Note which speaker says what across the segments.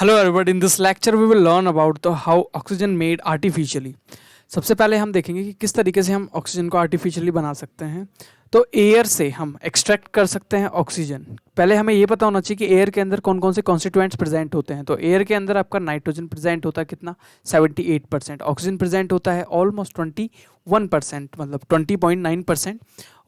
Speaker 1: Hello everybody, in this lecture we will learn about the how oxygen made artificially. सबसे पहले हम देखेंगे कि किस तरीके से हम ऑक्सीजन को आर्टिफिशियली बना सकते हैं। तो एयर से हम एक्सट्रैक्ट कर सकते हैं ऑक्सीजन। पहले हमें ये पता होना चाहिए कि एयर के अंदर कौन कौन से कॉन्स्टिट्यूएंट्स प्रेजेंट होते हैं। तो एयर के अंदर आपका नाइट्रोजन प्रेजेंट होता है कितना 78%, ऑक्सीजन प्रेजेंट होता है ऑलमोस्ट 21%, मतलब 20.9%,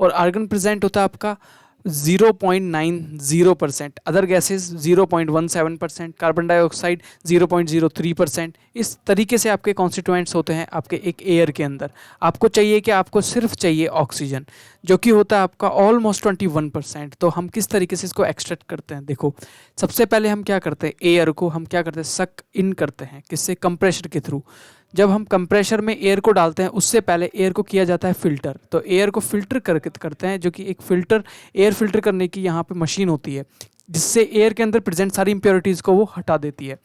Speaker 1: और आर्गन प्रेजेंट होता है आपका 0.90%, अदर गैसेस 0.17%, कार्बन डाइऑक्साइड 0.03%। इस तरीके से आपके कॉन्स्टिट्यूएंट्स होते हैं आपके एक एयर के अंदर। आपको चाहिए कि आपको सिर्फ चाहिए ऑक्सीजन, जो कि होता है आपका ऑलमोस्ट 21%। तो हम किस तरीके से इसको एक्सट्रैक्ट करते हैं, देखो सबसे पहले हम क्या करते हैं, एयर को हम क्या करते हैं, सक इन करते हैं। किससे? कंप्रेशर के थ्रू। जब हम कंप्रेशर में एयर को डालते हैं उससे पहले एयर को किया जाता है फिल्टर। तो एयर को फिल्टर करते हैं, जो कि एक फिल्टर, एयर फिल्टर करने की यहाँ पे मशीन होती है, जिससे एयर के अंदर प्रेजेंट सारी इंप्योरिटीज़ को वो हटा देती है।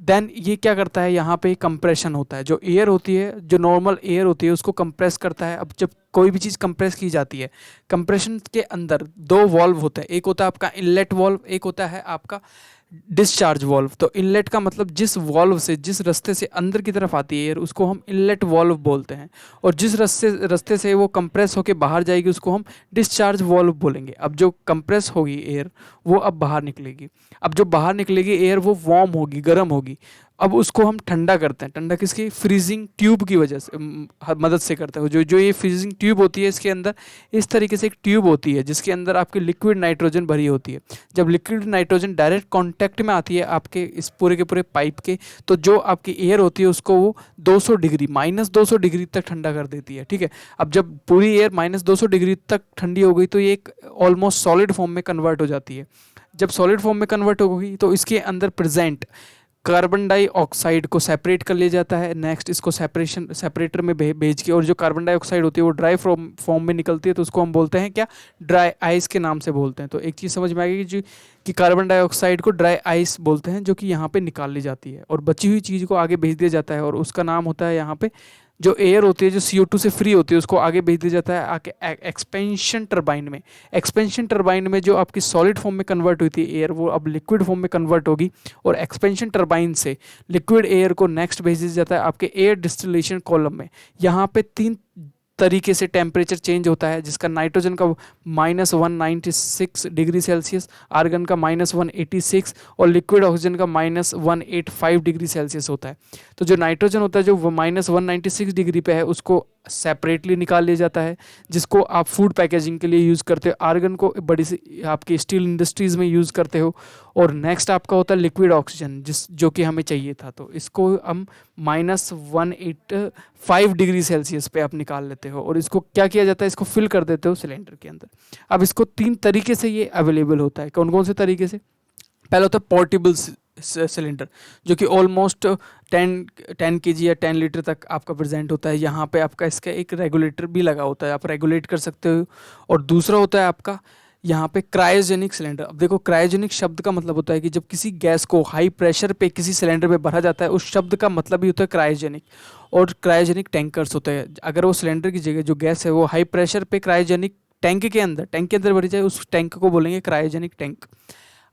Speaker 1: देन ये क्या करता है, यहाँ पे कंप्रेशन होता है। जो एयर होती है, जो नॉर्मल एयर होती है, उसको कंप्रेस करता है। अब जब कोई भी चीज़ कंप्रेस की जाती है, कंप्रेशन के अंदर दो वॉल्व होता है, एक होता है आपका इनलेट वॉल्व, एक होता है आपका डिस्चार्ज वॉल्व। तो इनलेट का मतलब जिस वॉल्व से, जिस रास्ते से अंदर की तरफ आती है एयर, उसको हम इनलेट वॉल्व बोलते हैं, और जिस रास्ते से वो कंप्रेस होकर बाहर जाएगी उसको हम डिस्चार्ज वॉल्व बोलेंगे। अब जो कंप्रेस होगी एयर वो अब बाहर निकलेगी। अब जो बाहर निकलेगी एयर वो वार्म होगी, गर्म होगी। अब उसको हम ठंडा करते हैं। ठंडा किसकी? फ्रीजिंग ट्यूब की वजह से, मदद से करते हैं। जो ये फ्रीजिंग ट्यूब होती है, इसके अंदर इस तरीके से एक ट्यूब होती है जिसके अंदर आपकी लिक्विड नाइट्रोजन भरी होती है। जब लिक्विड नाइट्रोजन डायरेक्ट कांटेक्ट में आती है आपके इस पूरे के पूरे पाइप के, तो जो आपकी एयर होती है उसको वो 200 डिग्री, -200 डिग्री तक ठंडा कर देती है। ठीक है, अब जब पूरी एयर -200 डिग्री तक ठंडी हो गई तो ये एक ऑलमोस्ट सॉलिड फॉर्म में कन्वर्ट हो जाती है। जब सॉलिड फॉर्म में कन्वर्ट हो गई तो इसके अंदर प्रेजेंट कार्बन डाइऑक्साइड को सेपरेट कर लिया जाता है। नेक्स्ट इसको सेपरेटर में भेज के, और जो कार्बन डाइऑक्साइड होती है वो ड्राई फॉर्म में निकलती है, तो उसको हम बोलते हैं क्या? ड्राई आइस के नाम से बोलते हैं। तो एक चीज़ समझ में आ गई कि कार्बन डाइऑक्साइड को ड्राई आइस बोलते हैं, जो कि यहाँ पे निकाल ली जाती है और बची हुई चीज़ को आगे भेज दिया जाता है, और उसका नाम होता है यहाँ पे जो एयर होती है, जो CO2 से फ्री होती है, उसको आगे भेज दिया जाता है आगे एक्सपेंशन टरबाइन में। एक्सपेंशन टरबाइन में जो आपकी सॉलिड फॉर्म में कन्वर्ट हुई थी एयर, वो अब लिक्विड फॉर्म में कन्वर्ट होगी, और एक्सपेंशन टरबाइन से लिक्विड एयर को नेक्स्ट भेज दिया जाता है आपके एयर डिस्टिलेशन कॉलम में। यहाँ पे 3 तरीके से टेम्परेचर चेंज होता है, जिसका नाइट्रोजन का -196 डिग्री सेल्सियस, आर्गन का -186, और लिक्विड ऑक्सीजन का -185 डिग्री सेल्सियस होता है। तो जो नाइट्रोजन होता है जो -196 डिग्री पे है, उसको सेपरेटली निकाल लिया जाता है, जिसको आप फूड पैकेजिंग के लिए यूज़ करते हो। आर्गन को बड़ी सी आपकी स्टील इंडस्ट्रीज़ में यूज़ करते हो। और नेक्स्ट आपका होता है लिक्विड ऑक्सीजन, जो कि हमें चाहिए था, तो इसको हम -185 डिग्री सेल्सियस पे आप निकाल लेते हो, और इसको क्या किया जाता है, इसको फिल कर देते हो सिलेंडर के अंदर। अब इसको 3 तरीके से ये अवेलेबल होता है। कौन कौन से तरीके से? पहला होता है पोर्टेबल सिलेंडर, जो कि ऑलमोस्ट 10 kg या 10 लीटर तक आपका प्रेजेंट होता है। यहाँ पे आपका इसका एक रेगुलेटर भी लगा होता है, आप रेगुलेट कर सकते हो। और दूसरा होता है आपका यहाँ पे क्रायोजेनिक सिलेंडर। अब देखो, क्रायोजेनिक शब्द का मतलब होता है कि जब किसी गैस को हाई प्रेशर पे किसी सिलेंडर में भरा जाता है, उस शब्द का मतलब ही होता है क्रायोजेनिक। और क्रायोजेनिक टैंकर्स होते हैं, अगर वो सिलेंडर की जगह जो गैस है वो हाई प्रेशर पे क्रायोजेनिक टैंक के अंदर भरी जाए, उस टैंक को बोलेंगे क्रायोजेनिक टैंक।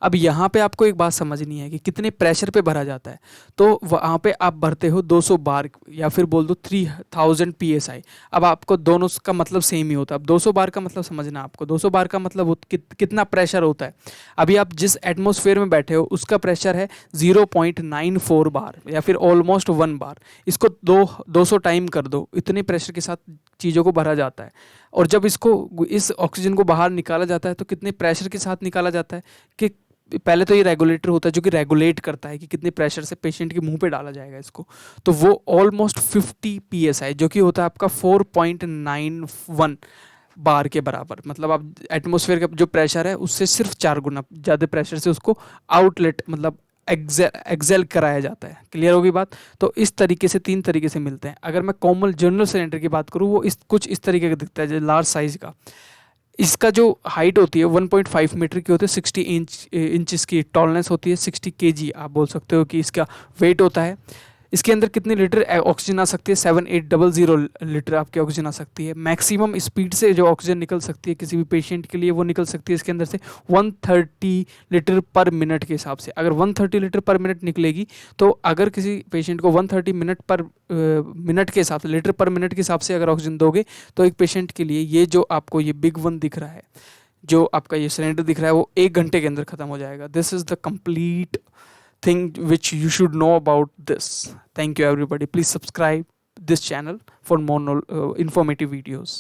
Speaker 1: अब यहाँ पे आपको एक बात समझनी है कि कितने प्रेशर पे भरा जाता है। तो वहाँ पे आप भरते हो 200 बार, या फिर बोल दो 3000 PSI। अब आपको दोनों का मतलब सेम ही होता है। अब 200 बार का मतलब समझना, आपको 200 बार का मतलब कितना प्रेशर होता है। अभी आप जिस एटमॉस्फेयर में बैठे हो उसका प्रेशर है 0.94 बार, या फिर ऑलमोस्ट 1 बार। इसको 200 टाइम कर दो, इतने प्रेशर के साथ चीज़ों को भरा जाता है। और जब इस ऑक्सीजन को बाहर निकाला जाता है तो कितने प्रेशर के साथ निकाला जाता है कि पहले तो ये रेगुलेटर होता है जो कि रेगुलेट करता है कि कितने प्रेशर से पेशेंट के मुंह पे डाला जाएगा इसको। तो वो ऑलमोस्ट 50 PSI, जो कि होता है आपका 4.91 बार के बराबर। मतलब आप एटमॉस्फेयर का जो प्रेशर है उससे सिर्फ 4 गुना ज़्यादा प्रेशर से उसको आउटलेट, मतलब एक्सेल कराया जाता है। क्लियर होगी बात? तो इस तरीके से 3 तरीके से मिलते हैं। अगर मैं कॉमन जनरल सिलेंडर की बात करूँ, वो कुछ इस तरीके का दिखता है, लार्ज साइज का। इसका जो हाइट होती है 1.5 मीटर की होती है, 60 इंच की टॉलनेस होती है, 60 kg आप बोल सकते हो कि इसका वेट होता है। इसके अंदर कितनी लीटर ऑक्सीजन आ सकती है? 7800 लीटर आपकी ऑक्सीजन आ सकती है। मैक्सिमम स्पीड से जो ऑक्सीजन निकल सकती है किसी भी पेशेंट के लिए वो निकल सकती है इसके अंदर से 130 लीटर पर मिनट के हिसाब से। अगर 130 लीटर पर मिनट निकलेगी तो अगर किसी पेशेंट को 130 मिनट पर मिनट के हिसाब से, लीटर पर मिनट के हिसाब से अगर ऑक्सीजन दोगे तो एक पेशेंट के लिए ये जो आपको ये बिग वन दिख रहा है, जो आपका ये सिलेंडर दिख रहा है, वो 1 घंटे के अंदर खत्म हो जाएगा। This is the complete thing which you should know about this. Thank you everybody. Please subscribe this channel for more informative videos.